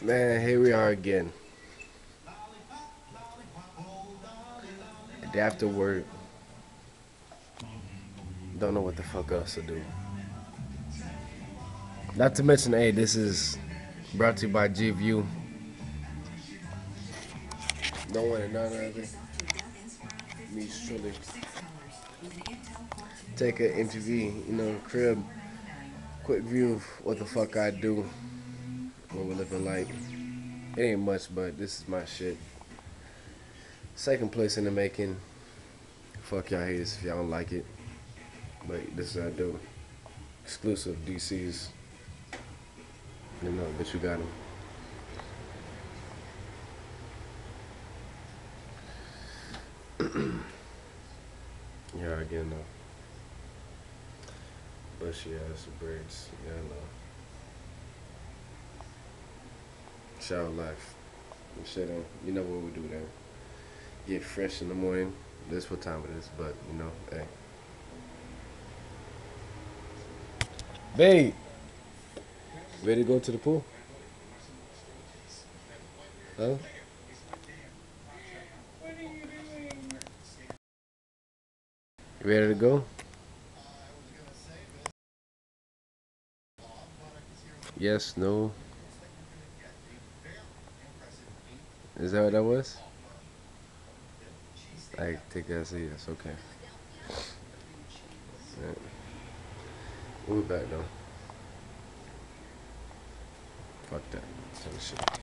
Man, here we are again. Day after work. Don't know what the fuck else to do. Not to mention, hey, this is brought to you by G View. Don't want none of it. Me truly. Take an interview, crib. Quick view of what the fuck I do. What we're looking like. It ain't much, but this is my shit. Second place in the making. Fuck y'all haters if y'all don't like it. But this is what I do. Exclusive DC's. But you got them. Yeah, again though. Bushy ass braids. Yeah, I know. Shower life. And shit on. You know what we do there. Get fresh in the morning. This what time it is, but hey. Babe, ready to go to the pool? Huh? You ready to go? Yes, no. Is that what that was? I take that as a yes, okay. Right. We'll be back though. Fuck that. Tell me shit.